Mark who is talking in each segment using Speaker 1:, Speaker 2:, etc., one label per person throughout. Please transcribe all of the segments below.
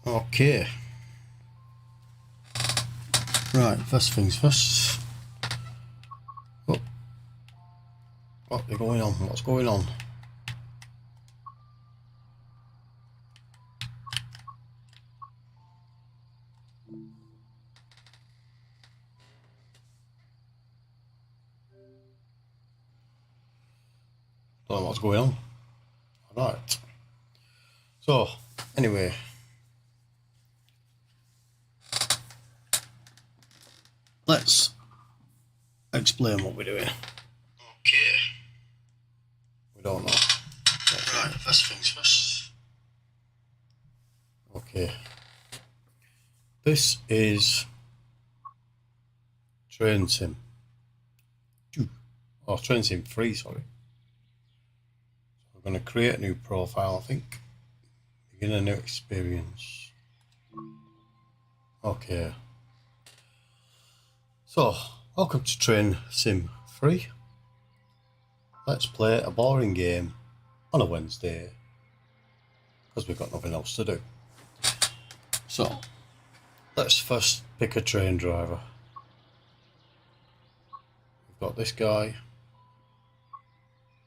Speaker 1: Okay. Right, first things first. What's going on? What's going on? Don't know what's going on. Right. So, anyway. Let's explain what we're doing. Okay. We don't know. Right, first things first. Okay. This is Train Sim 2. Or Train Sim 3, sorry. So we're going to create a new profile, I think. Begin a new experience. Okay. So, welcome to Train Sim 3. Let's play a boring game on a Wednesday because we've got nothing else to do. So, let's first pick a train driver. We've got this guy.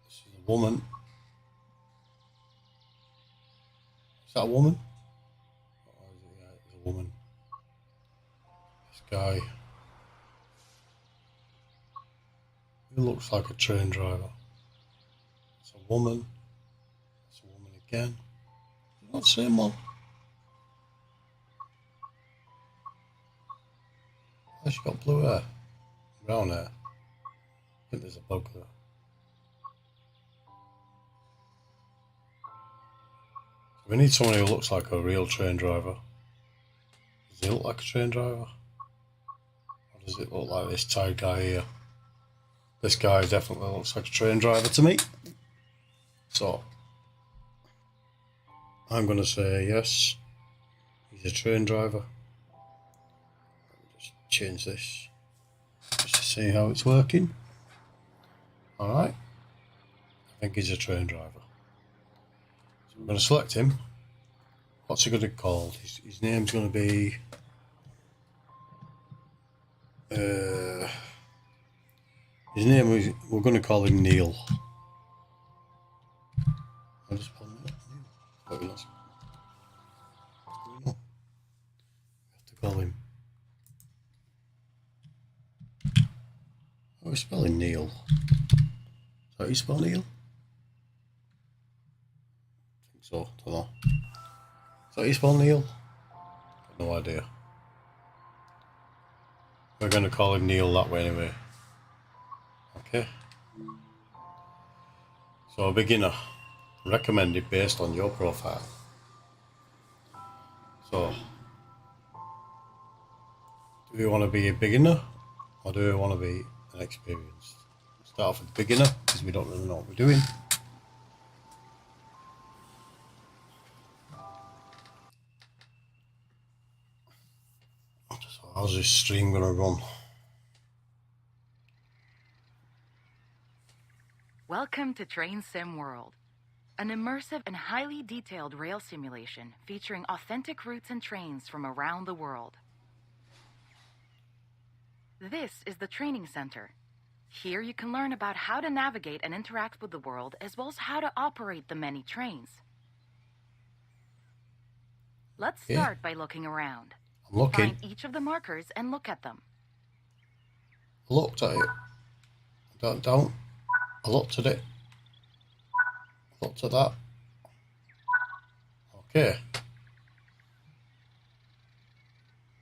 Speaker 1: This is a woman. Is that a woman? Oh, yeah, it's a woman. This guy. He looks like a train driver. It's a woman. It's a woman again. It's not the same one. Oh, she's got blue hair. Brown hair. I think there's a bug there. So we need someone who looks like a real train driver. Does he look like a train driver? Or does it look like this tired guy here? This guy definitely looks like a train driver to me. So, I'm going to say yes, he's a train driver. Let me just change this just to see how it's working. Alright, I think he's a train driver. So I'm going to select him. What's he going to be called? His name's going to be... his name is... We're going to call him Neil. I'll just put Neil. Very nice. What's going on? We have to call him... How are we spelling Neil? Is that how you spell Neil? I think so, don't know. Is that how you spell Neil? I've no idea. We're going to call him Neil that way anyway. Okay. So a beginner. Recommended based on your profile. So, do we want to be a beginner or do we want to be an experienced? Start off with beginner because we don't really know what we're doing. So how's this stream going to run?
Speaker 2: Welcome to Train Sim World, an immersive and highly detailed rail simulation featuring authentic routes and trains from around the world. This is the training center. Here you can learn about how to navigate and interact with the world, as well as how to operate the many trains. Let's start by looking around.
Speaker 1: I'm looking.
Speaker 2: Find each of the markers and look at them.
Speaker 1: I looked at it. Don't. I looked at it. I looked at that. Okay.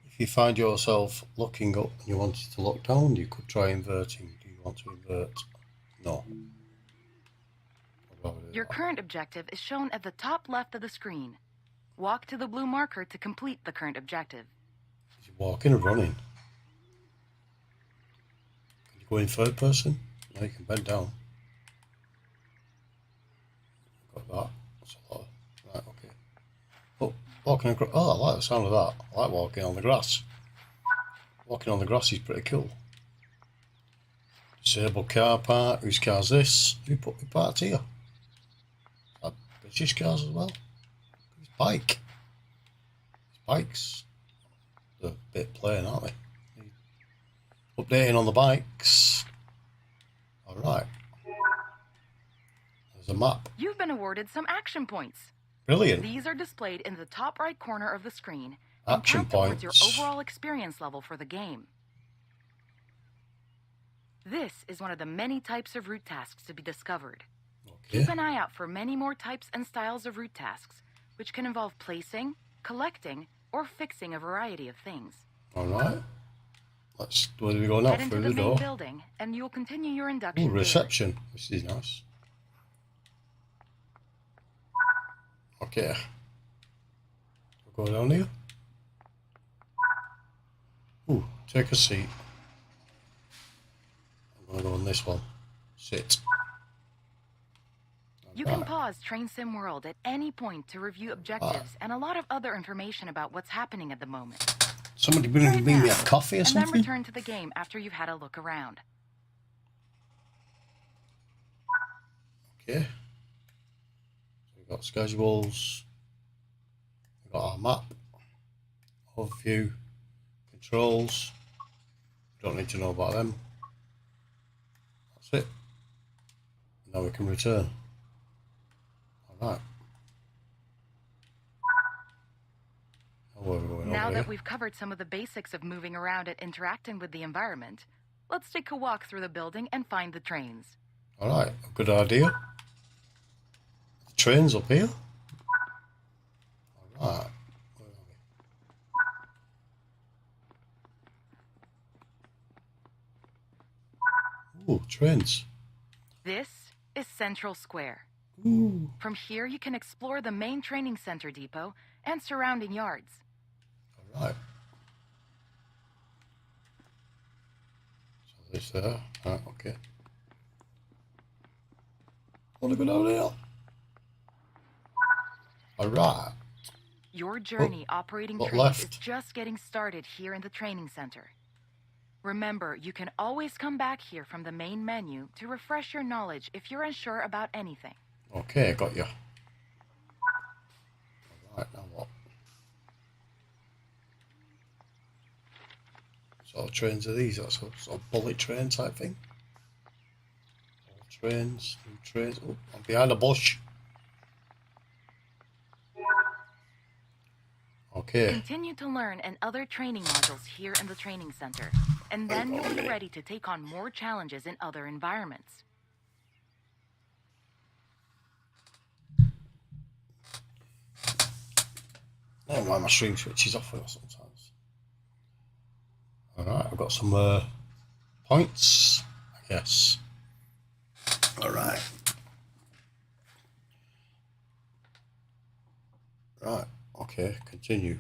Speaker 1: If you find yourself looking up and you wanted to look down, you could try inverting. Do you want to invert? No.
Speaker 2: Your current objective is shown at the top left of the screen. Walk to the blue marker to complete the current objective.
Speaker 1: Is he walking or running? Can you go in third person? No, you can bend down. Got that. That's a lot. Right, okay. Oh, walking across. Oh, I like the sound of that. I like walking on the grass. Walking on the grass is pretty cool. Disabled car park. Whose car's this? Who parked here? British cars as well. His bike. bikes. They're a bit plain, aren't they? Updating on the bikes. Alright. There's a map.
Speaker 2: You've been awarded some action points.
Speaker 1: Brilliant.
Speaker 2: These are displayed in the top right corner of the screen and
Speaker 1: Action
Speaker 2: count towards your
Speaker 1: points.
Speaker 2: overall experience level for the game. This is one of the many types of route tasks to be discovered.
Speaker 1: Okay.
Speaker 2: Keep an eye out for many more types and styles of route tasks, which can involve placing, collecting, or fixing a variety of things.
Speaker 1: Alright. Where do we go now?
Speaker 2: Head into
Speaker 1: Through
Speaker 2: the
Speaker 1: the
Speaker 2: main
Speaker 1: door.
Speaker 2: building, and you'll continue your induction.
Speaker 1: Ooh,
Speaker 2: tour.
Speaker 1: reception. This is nice. Okay. We'll go down here. Ooh, take a seat. I'm gonna go on this one. Sit.
Speaker 2: You can pause Train Sim World at any point to review objectives and a lot of other information about what's happening at the moment.
Speaker 1: Somebody bring me a coffee or
Speaker 2: And then
Speaker 1: something?
Speaker 2: return to the game after you've had a look around.
Speaker 1: Okay. So we've got schedules. We've got our map. Overview. Controls. Don't need to know about them. That's it. Now we can return. Alright. Where are we going
Speaker 2: Now
Speaker 1: over
Speaker 2: that
Speaker 1: here?
Speaker 2: we've covered some of the basics of moving around and interacting with the environment, let's take a walk through the building and find the trains.
Speaker 1: Alright, a good idea. The train's up here. Alright. Where are we? Ooh, trains.
Speaker 2: This is Central Square.
Speaker 1: Ooh.
Speaker 2: From here, you can explore the main training center depot and surrounding yards.
Speaker 1: Alright. So this there. Right, okay. Want to go down here? Alright.
Speaker 2: Your journey operating
Speaker 1: look
Speaker 2: trains is
Speaker 1: left.
Speaker 2: just getting started here in the training center. Remember, you can always come back here from the main menu to refresh your knowledge if you're unsure about anything.
Speaker 1: Okay, got you. Alright, now what? Sort of trains are these? That's a sort of bullet train type thing. All trains, new trains. Oh, I'm behind a bush. Okay.
Speaker 2: Continue to learn and other training modules here in the training center, and then you'll be ready to take on more challenges in other environments.
Speaker 1: I don't know why my stream switches off with us sometimes. Alright, I've got some points, I guess. Alright. Right, okay, continue.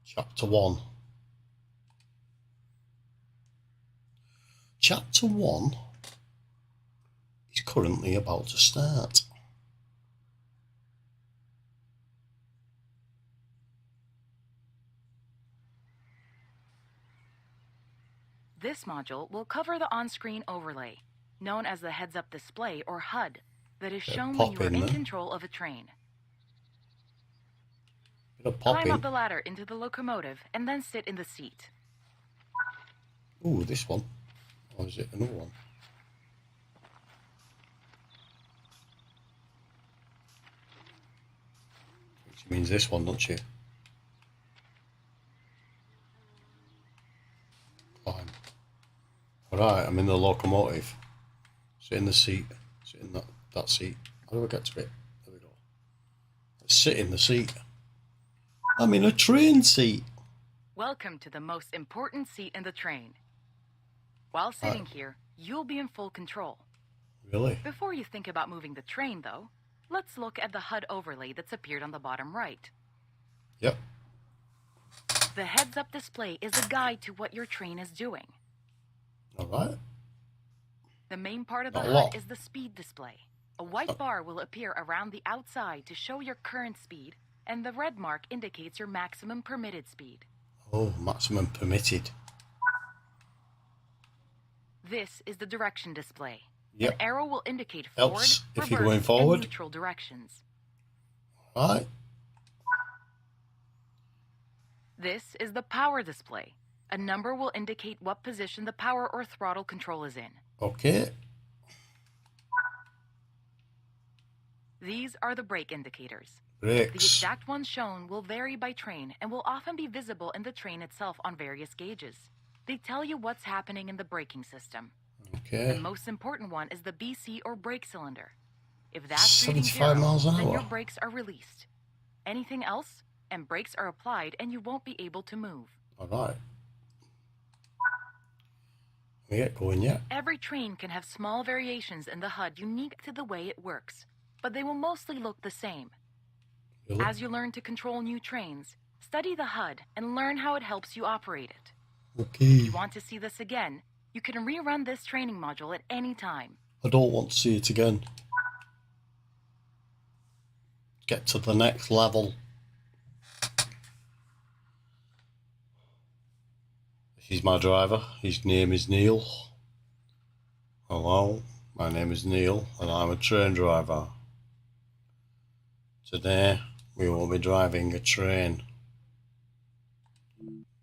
Speaker 1: Chapter 1. Chapter 1 is currently about to start.
Speaker 2: This module will cover the on-screen overlay, known as the heads-up display or HUD, that is shown when you are in control of a train.
Speaker 1: Bit of
Speaker 2: Climb
Speaker 1: popping.
Speaker 2: up the ladder into the locomotive and then sit in the seat.
Speaker 1: Ooh, this one. Or is it another one? Which means this one, don't you? Climb. Alright, I'm in the locomotive. Sit in the seat. Sit in that seat. How do I get to it? There we go. Let's sit in the seat. I'm in a train seat.
Speaker 2: Welcome to the most important seat in the train. While sitting here, you'll be in full control.
Speaker 1: Really?
Speaker 2: Before you think about moving the train, though, let's look at the HUD overlay that's appeared on the bottom right.
Speaker 1: Yep.
Speaker 2: The heads-up display is a guide to what your train is doing.
Speaker 1: Alright.
Speaker 2: The main part of the
Speaker 1: Not a
Speaker 2: HUD
Speaker 1: lot.
Speaker 2: is the speed display. A white bar will appear around the outside to show your current speed, and the red mark indicates your maximum permitted speed.
Speaker 1: Oh, maximum permitted.
Speaker 2: This is the direction display.
Speaker 1: Yep.
Speaker 2: An arrow will indicate forward,
Speaker 1: Helps if
Speaker 2: reverse,
Speaker 1: you're going forward.
Speaker 2: and neutral directions.
Speaker 1: Right.
Speaker 2: This is the power display. A number will indicate what position the power or throttle control is in.
Speaker 1: Okay.
Speaker 2: These are the brake indicators. The
Speaker 1: Brakes.
Speaker 2: exact ones shown will vary by train and will often be visible in the train itself on various gauges. They tell you what's happening in the braking system.
Speaker 1: Okay.
Speaker 2: The most important one is the BC or brake cylinder. If that's reading
Speaker 1: 75
Speaker 2: zero,
Speaker 1: miles an
Speaker 2: then
Speaker 1: hour.
Speaker 2: your brakes are released. Anything else, and brakes are applied and you won't be able to move.
Speaker 1: Alright. We get going yet?
Speaker 2: Every train can have small variations in the HUD unique to the way it works, but they will mostly look the same.
Speaker 1: Really?
Speaker 2: As you learn to control new trains, study the HUD and learn how it helps you operate it.
Speaker 1: Okay.
Speaker 2: If you want to see this again, you can rerun this training module at any time.
Speaker 1: I don't want to see it again. Get to the next level. This is my driver. His name is Neil. Hello, my name is Neil and I'm a train driver. Today we will be driving a train.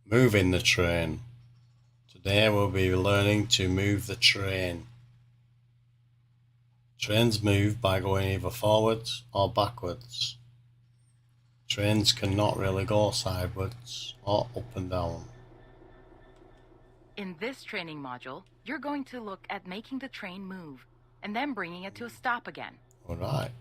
Speaker 1: Moving the train. Today we'll be learning to move the train. Trains move by going either forwards or backwards. Trains cannot really go sideways or up and down.
Speaker 2: In this training module, you're going to look at making the train move and then bringing it to a stop again.
Speaker 1: Alright.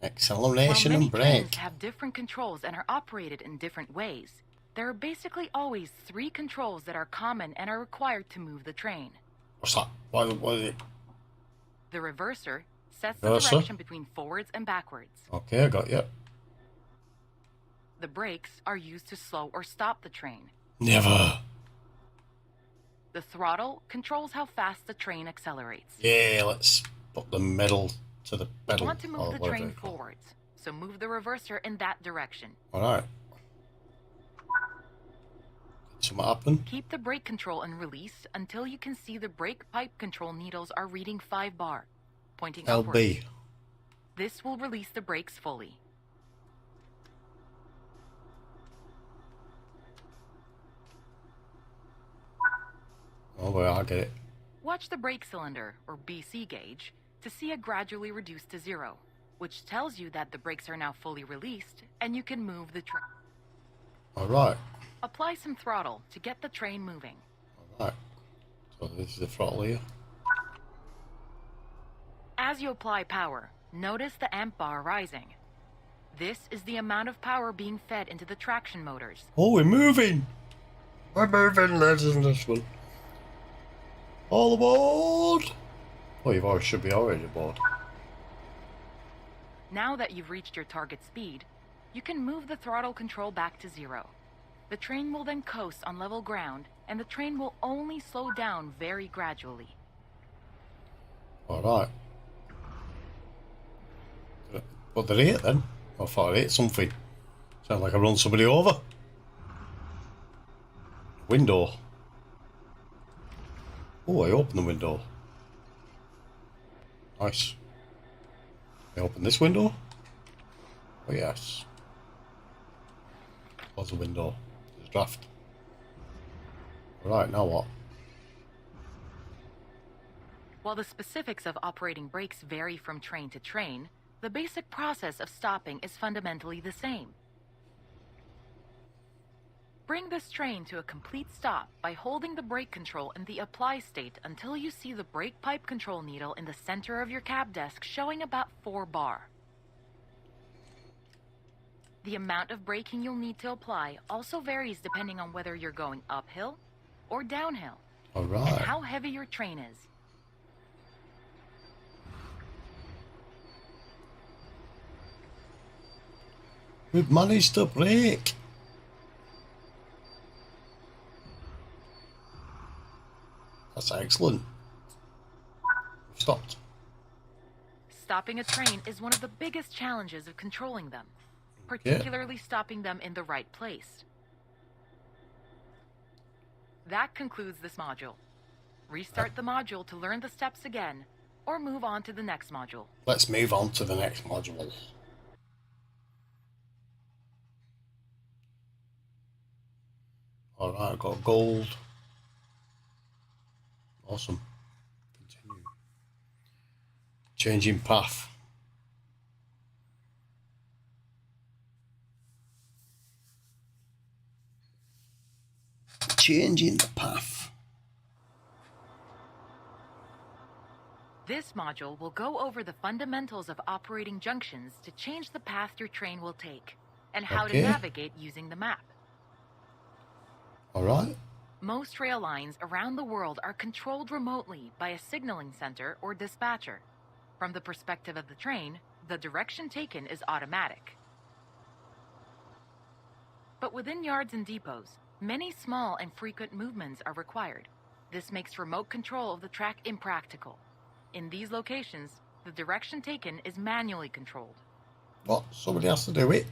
Speaker 2: While
Speaker 1: Acceleration
Speaker 2: many
Speaker 1: and
Speaker 2: trains
Speaker 1: brake.
Speaker 2: have different controls and are operated in different ways, there are basically always 3 controls that are common and are required to move the train.
Speaker 1: What's that? What is it?
Speaker 2: The reverser sets the
Speaker 1: Reverser?
Speaker 2: direction between forwards and backwards.
Speaker 1: Okay, I got you.
Speaker 2: The brakes are used to slow or stop the train.
Speaker 1: Never.
Speaker 2: The throttle controls how fast the train accelerates.
Speaker 1: Yeah, let's put the metal to the
Speaker 2: You
Speaker 1: pedal.
Speaker 2: want to
Speaker 1: or
Speaker 2: move the
Speaker 1: whatever
Speaker 2: train
Speaker 1: you call it.
Speaker 2: forwards, so move the reverser in that direction.
Speaker 1: Alright. Something happen?
Speaker 2: Keep the brake control and release until you can see the brake pipe control needles are reading 5 bar, pointing upwards.
Speaker 1: LB.
Speaker 2: This will release the brakes fully.
Speaker 1: Oh, well, I get it.
Speaker 2: Watch the brake cylinder, or BC gauge, to see it gradually reduce to 0, which tells you that the brakes are now fully released and you can move the train.
Speaker 1: Alright.
Speaker 2: Apply some throttle to get the train moving.
Speaker 1: Alright. So this is the throttle here.
Speaker 2: As you apply power, notice the amp bar rising. This is the amount of power being fed into the traction motors.
Speaker 1: Oh, we're moving! We're moving, ladies and gentlemen. All aboard! Oh, you already should be already aboard.
Speaker 2: Now that you've reached your target speed, you can move the throttle control back to 0. The train will then coast on level ground, and the train will only slow down very gradually.
Speaker 1: Alright. What did I hit then? I thought I hit something. Sounds like I run somebody over. Window. Oh, I opened the window. Nice. I open this window? Oh yes. Close the window. There's a draft. Right, now what?
Speaker 2: While the specifics of operating brakes vary from train to train, the basic process of stopping is fundamentally the same. Bring this train to a complete stop by holding the brake control in the apply state until you see the brake pipe control needle in the center of your cab desk showing about 4 bar. The amount of braking you'll need to apply also varies depending on whether you're going uphill or downhill, and
Speaker 1: Alright.
Speaker 2: how heavy your train is.
Speaker 1: We've managed to brake. That's excellent. We've stopped.
Speaker 2: Stopping a train is one of the biggest challenges of controlling them, particularly stopping them in the right place. That concludes this module. Restart the module to learn the steps again, or move on to the next module.
Speaker 1: Let's move on to the next module. Alright, I got gold. Awesome. Continue. Changing path. Changing the path.
Speaker 2: This module will go over the fundamentals of operating junctions to change the path your train will take, and how to navigate using the map.
Speaker 1: Alright.
Speaker 2: Most rail lines around the world are controlled remotely by a signaling center or dispatcher. From the perspective of the train, the direction taken is automatic. But within yards and depots, many small and frequent movements are required. This makes remote control of the track impractical. In these locations, the direction taken is manually controlled.
Speaker 1: What? Somebody has to do it?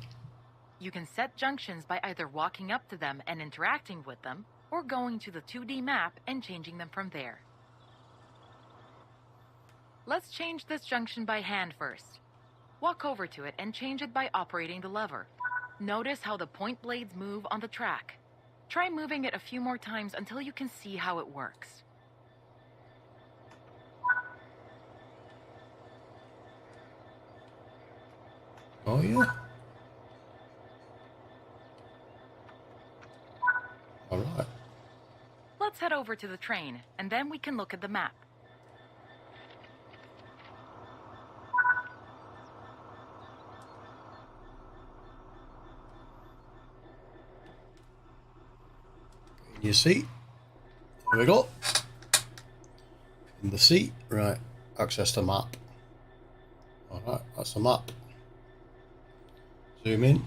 Speaker 2: You can set junctions by either walking up to them and interacting with them, or going to the 2D map and changing them from there. Let's change this junction by hand first. Walk over to it and change it by operating the lever. Notice how the point blades move on the track. Try moving it a few more times until you can see how it works.
Speaker 1: Oh yeah. Alright.
Speaker 2: Let's head over to the train, and then we can look at the map.
Speaker 1: In your seat. There we go. In the seat. Right. Access the map. Alright, that's the map. Zoom in.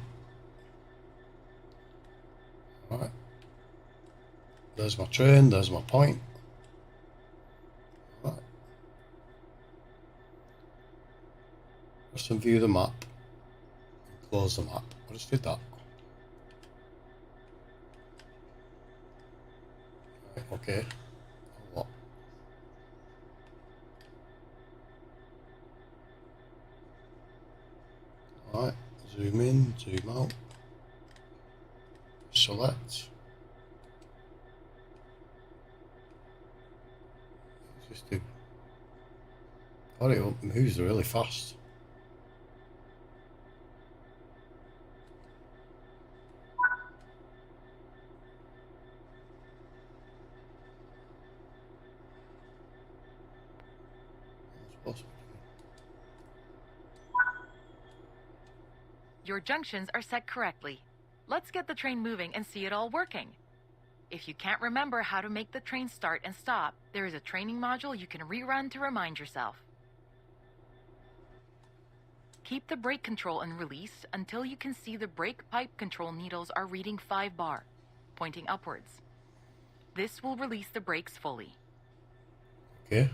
Speaker 1: Alright. There's my train, there's my point. Alright. Just view the map. Close the map. I just did that. Right, okay. What? Alright. Zoom in, zoom out. Select. Just do. God, it moves really fast. What's possible?
Speaker 2: Your junctions are set correctly. Let's get the train moving and see it all working. If you can't remember how to make the train start and stop, there is a training module you can rerun to remind yourself. Keep the brake control in release until you can see the brake pipe control needles are reading 5 bar, pointing upwards. This will release the brakes fully.
Speaker 1: Okay.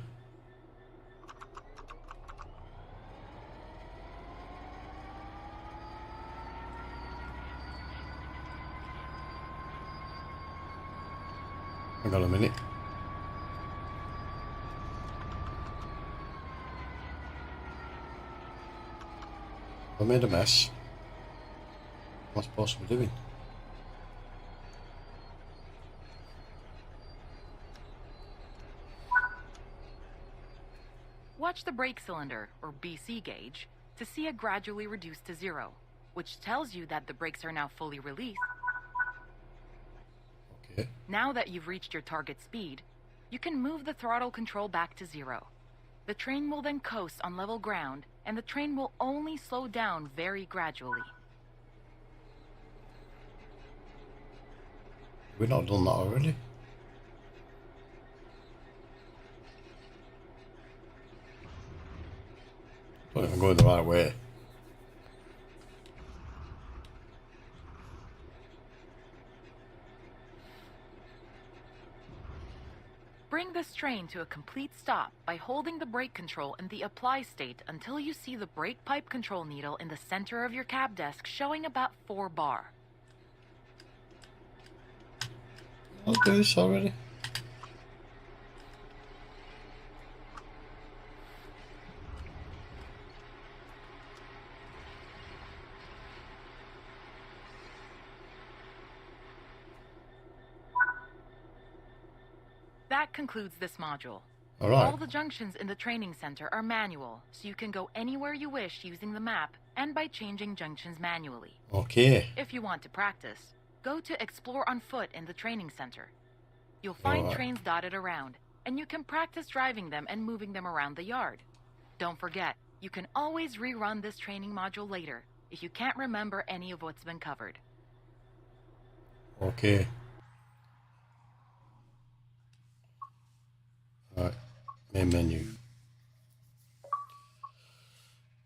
Speaker 1: Hang on a minute. I made a mess. What's possible doing?
Speaker 2: Watch the brake cylinder, or BC gauge, to see it gradually reduce to 0, which tells you that the brakes are now fully released.
Speaker 1: Okay.
Speaker 2: Now that you've reached your target speed, you can move the throttle control back to 0. The train will then coast on level ground, and the train will only slow down very gradually.
Speaker 1: We've not done that already. Don't even go the right way.
Speaker 2: Bring this train to a complete stop by holding the brake control in the apply state until you see the brake pipe control needle in the center of your cab desk showing about 4 bar.
Speaker 1: I'll do this already.
Speaker 2: That concludes this module.
Speaker 1: All right.
Speaker 2: All the junctions in the training center are manual, so you can go anywhere you wish using the map and by changing junctions manually.
Speaker 1: Okay.
Speaker 2: If you want to practice, go to Explore on Foot in the training center. You'll find
Speaker 1: Alright.
Speaker 2: trains dotted around, and you can practice driving them and moving them around the yard. Don't forget, you can always rerun this training module later if you can't remember any of what's been covered.
Speaker 1: Okay. Right. Main menu.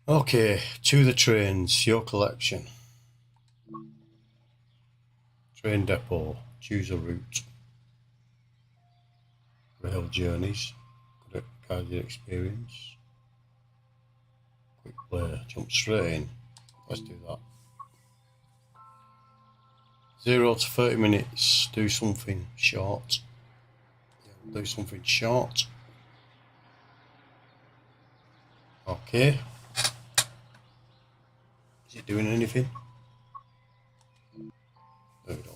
Speaker 1: Okay. To the trains. Your collection. Train depot. Choose a route. Rail journeys. Good guided experience. Quick play. Jump straight in. Let's do that. 0 to 30 minutes. Do something short. Yeah, we'll do something short. Okay. Is it doing anything? There we go.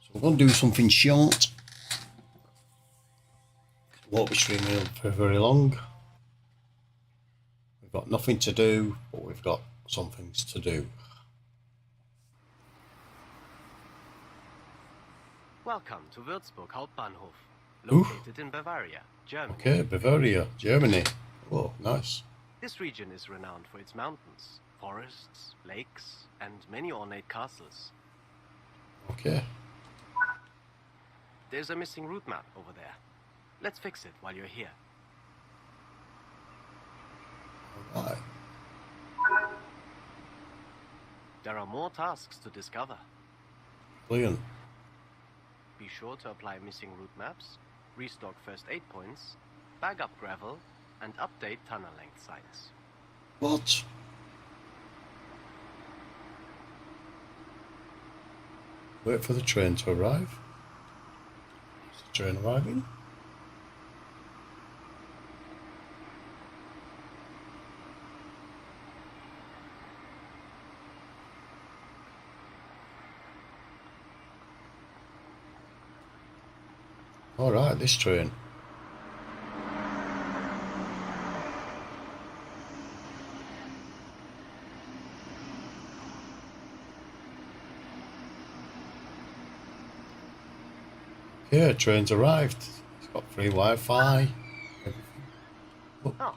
Speaker 1: So we're going to do something short. Won't be streaming for very long. We've got nothing to do, but we've got some things to do.
Speaker 3: Welcome to Würzburg Hauptbahnhof,
Speaker 1: Oof.
Speaker 3: located in Bavaria, Germany.
Speaker 1: Okay, Bavaria, Germany. Oh, nice.
Speaker 3: This region is renowned for its mountains, forests, lakes, and many ornate castles.
Speaker 1: Okay.
Speaker 3: There's a missing route map over there. Let's fix it while you're here.
Speaker 1: Alright.
Speaker 3: There are more tasks to discover.
Speaker 1: Brilliant.
Speaker 3: Be sure to apply missing route maps, restock first aid points, bag up gravel, and update tunnel length signs.
Speaker 1: What? Wait for the train to arrive. Is the train arriving? Alright, this train. Yeah, train's arrived. It's got free Wi-Fi. Everything.
Speaker 3: Oh,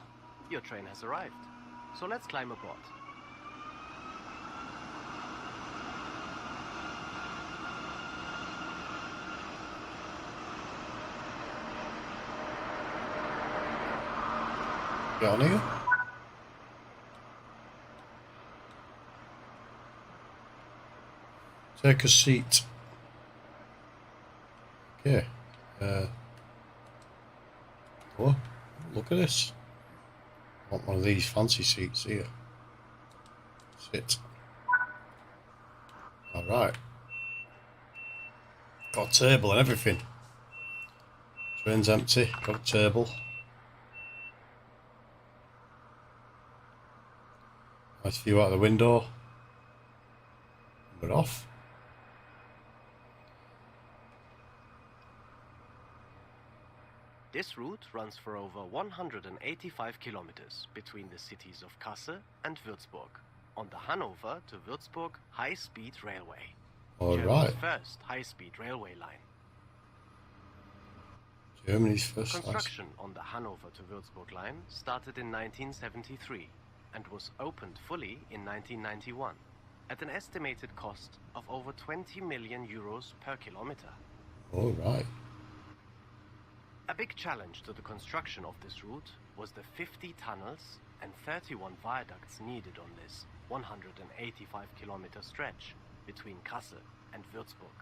Speaker 3: your train has arrived. So let's climb aboard.
Speaker 1: Get on here. Take a seat. Okay. Oh, look at this. I want one of these fancy seats here. Sit. Alright. Got a table and everything. Train's empty. Got a table. Nice view out the window. We're off.
Speaker 3: This route runs for over 185 kilometers between the cities of Kassel and Würzburg on the Hanover to Würzburg high-speed railway.
Speaker 1: Alright.
Speaker 3: Germany's first high-speed railway line.
Speaker 1: Germany's first.
Speaker 3: Construction on the Hanover to Würzburg line started in 1973 and was opened fully in 1991 at an estimated cost of over 20 million euros per kilometer.
Speaker 1: Alright.
Speaker 3: A big challenge to the construction of this route was the 50 tunnels and 31 viaducts needed on this 185-kilometer stretch between Kassel and Würzburg.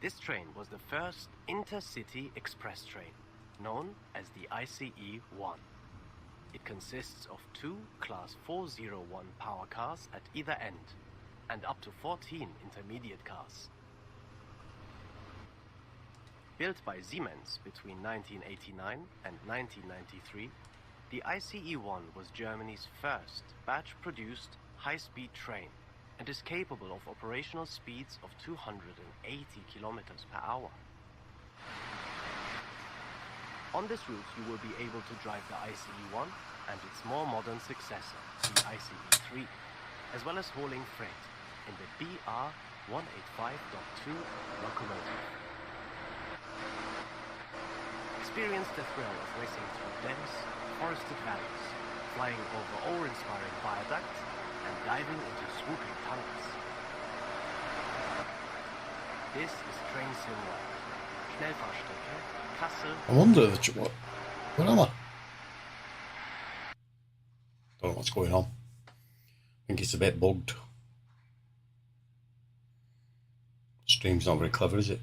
Speaker 3: This train was the first intercity express train, known as the ICE-1. It consists of 2 Class 401 power cars at either end, and up to 14 intermediate cars. Built by Siemens between 1989 and 1993, the ICE-1 was Germany's first batch-produced high-speed train and is capable of operational speeds of 280 kilometers per hour. On this route, you will be able to drive the ICE-1 and its more modern successor, the ICE-3, as well as hauling freight in the BR-185.2 locomotive. Experience the thrill of racing through dense, forested valleys, flying over awe-inspiring viaducts, and diving into swooping tunnels. This is Train Sim World. Schnellfahrstrecke, Kassel.
Speaker 1: I wonder what am I? Don't know what's going on. I think it's a bit bugged. Stream's not very clever, is it?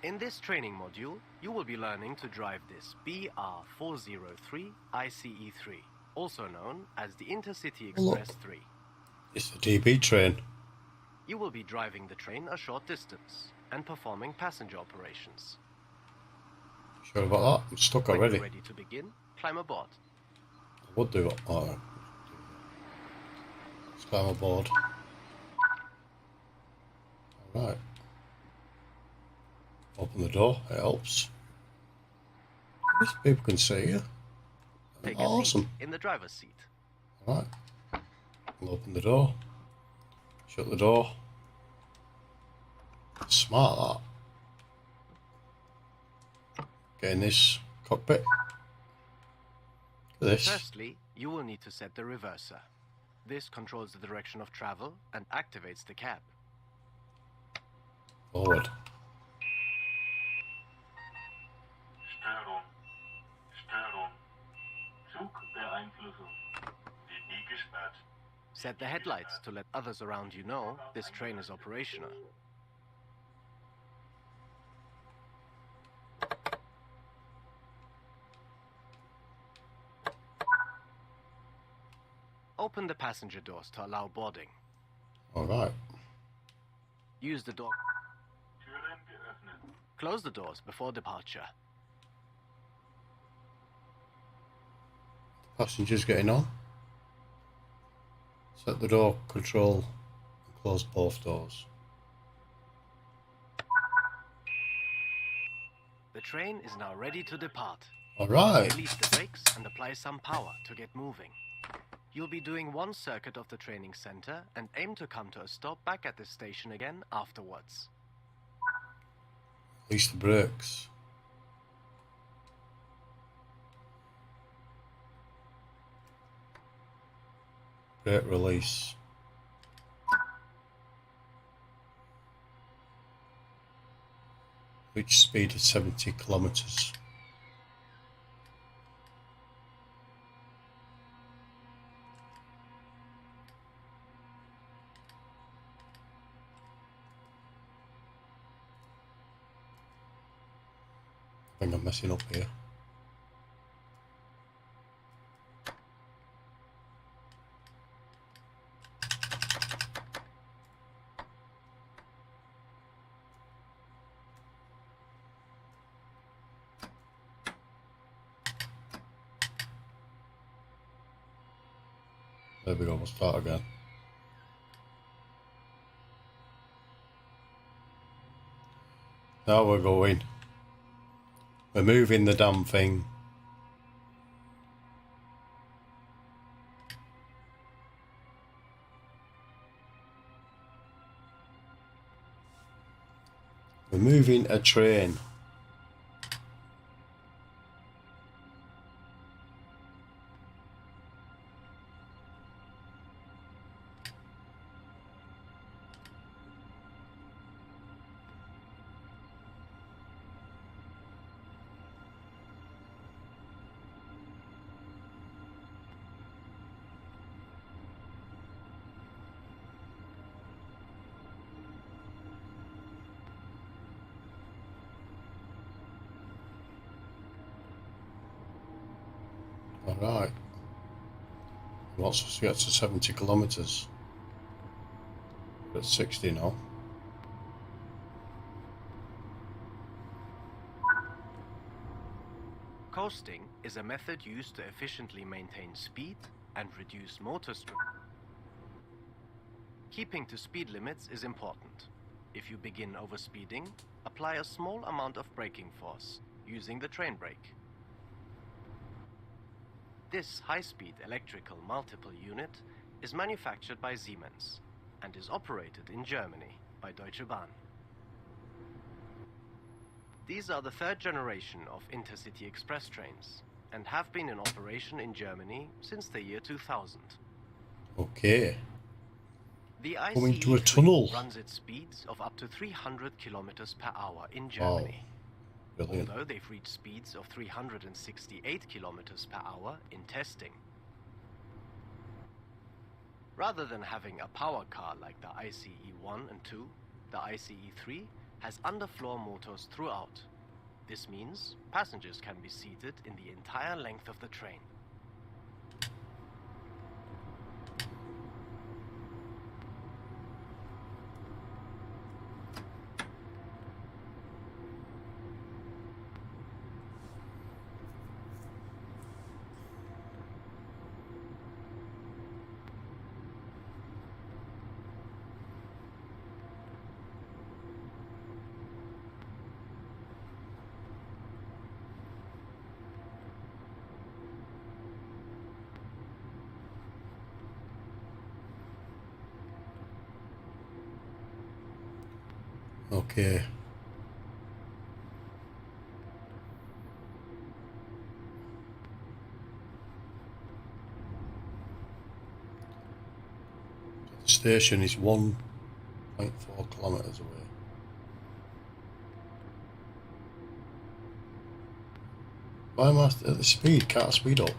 Speaker 3: In this training module, you will be learning to drive this BR-403 ICE-3, also known as the Intercity Express 3.
Speaker 1: It's the DB train.
Speaker 3: You will be driving the train a short distance and performing passenger operations.
Speaker 1: Sure about that? I'm stuck
Speaker 3: When
Speaker 1: already.
Speaker 3: you're ready to begin, climb aboard.
Speaker 1: I would do it. Oh, let's climb aboard. Alright. Open the door, it helps. At least people can see you.
Speaker 3: Take a
Speaker 1: Awesome.
Speaker 3: seat in the driver's seat.
Speaker 1: Alright. We'll open the door. Shut the door. Smart that. Get in this cockpit. Look at this.
Speaker 3: Firstly, you will need to set the reverser. This controls the direction of travel and activates the cab.
Speaker 1: Forward.
Speaker 4: Steuerung. Steuerung. Zugbeeinflussung. DB gesperrt.
Speaker 3: Set the headlights to let others around you know this train is operational. Open the passenger doors to allow boarding.
Speaker 1: Alright.
Speaker 3: Use the door.
Speaker 4: Türen geöffnet.
Speaker 3: Close the doors before departure.
Speaker 1: Passengers getting on. Set the door control and close both doors.
Speaker 3: The train is now ready to depart.
Speaker 1: Alright.
Speaker 3: Release the brakes and apply some power to get moving. You'll be doing one circuit of the training center and aim to come to a stop back at this station again afterwards.
Speaker 1: Release the brakes. Brake release. Reach speed of 70 kilometers. I think I'm messing up here. There we go, we'll start again. Now we're going. We're moving the damn thing. We're moving a train. Alright. He wants us to get to 70 kilometres. We're at 60 now.
Speaker 3: Coasting is a method used to efficiently maintain speed and reduce motor stress. Keeping to speed limits is important. If you begin overspeeding, apply a small amount of braking force using the train brake. This high-speed electrical multiple unit is manufactured by Siemens and is operated in Germany by Deutsche Bahn. These are the third generation of Intercity Express trains and have been in operation in Germany since the year 2000.
Speaker 1: Okay.
Speaker 3: The
Speaker 1: Coming to a
Speaker 3: ICE3
Speaker 1: tunnel.
Speaker 3: runs at speeds of up to 300 kilometers per hour in Germany.
Speaker 1: Brilliant.
Speaker 3: Although they've reached speeds of 368 kilometers per hour in testing. Rather than having a power car like the ICE 1 and 2, the ICE 3 has underfloor motors throughout. This means passengers can be seated in the entire length of the train.
Speaker 1: Okay. The station is 1.4 kilometres away. Why am I at the speed? Can't I speed up?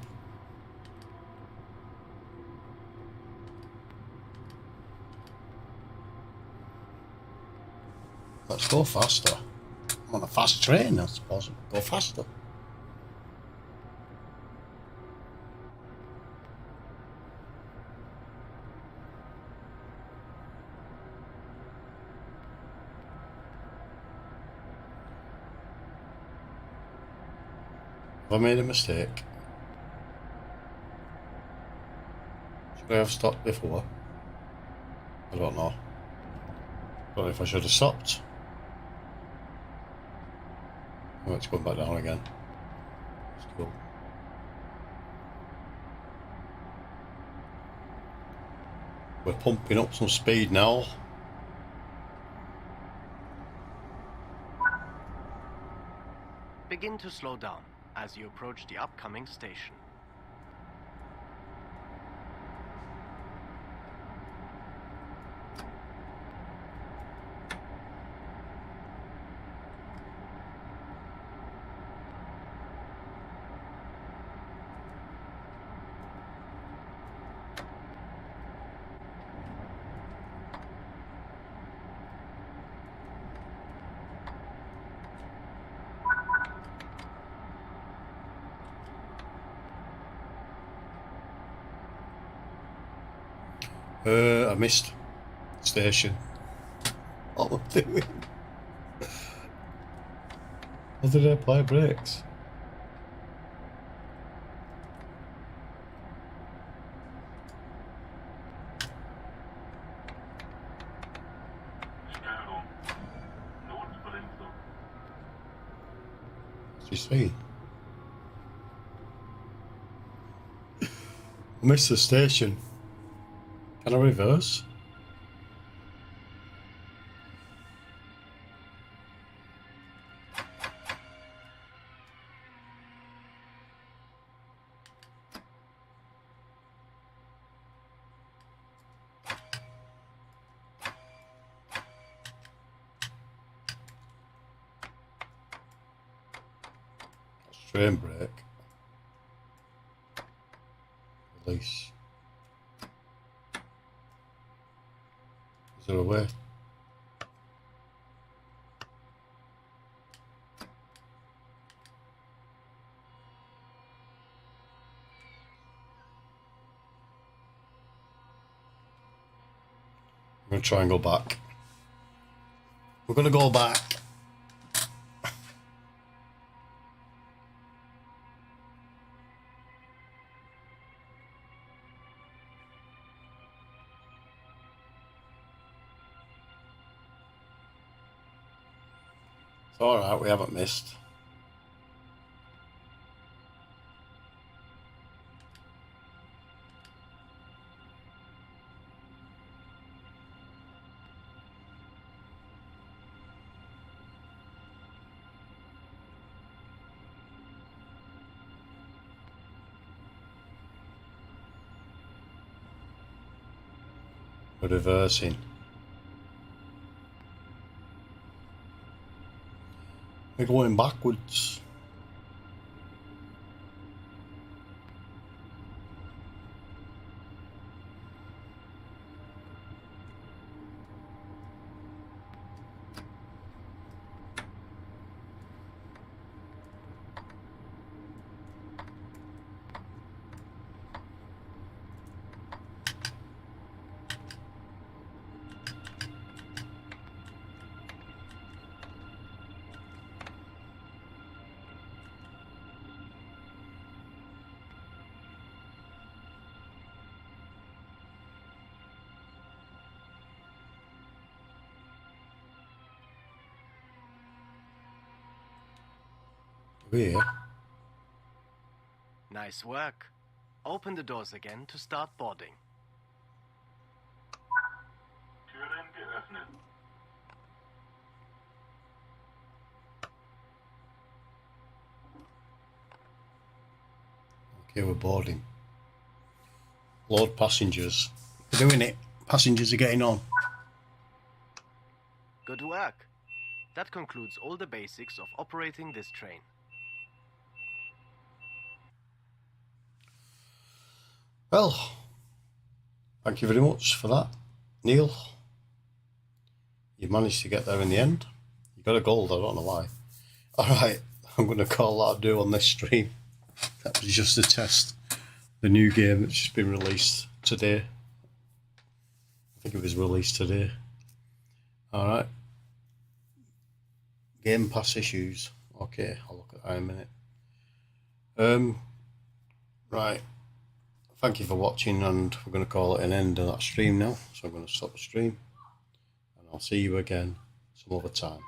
Speaker 1: Let's go faster. I'm on a fast train, I suppose. Go faster. Have I made a mistake? Should I have stopped before? I don't know. Don't know if I should have stopped. Oh, it's going back down again. That's cool. We're pumping up some speed now.
Speaker 3: Begin to slow down as you approach the upcoming station.
Speaker 1: I missed station. What am I doing? How did I apply brakes?
Speaker 4: Störung. Notbremsung.
Speaker 1: What's he saying? I missed the station. Can I reverse? Train brake. Release. Is there a way? I'm going to try and go back. We're going to go back. It's alright, we haven't missed. We're reversing. We're going backwards. We're here.
Speaker 3: Nice work. Open the doors again to start boarding.
Speaker 4: Türen geöffnet.
Speaker 1: Okay, we're boarding. Load passengers. We're doing it. Passengers are getting on.
Speaker 3: Good work. That concludes all the basics of operating this train.
Speaker 1: Well, thank you very much for that, Neil. You managed to get there in the end. You got a gold, I don't know why. Alright, I'm going to call that a do on this stream. That was just a test. The new game that's just been released today. I think it was released today. Alright. Game Pass issues. Okay, I'll look at that in a minute. Right. Thank you for watching, and we're going to call it an end of that stream now. So I'm going to stop the stream, and I'll see you again some other time.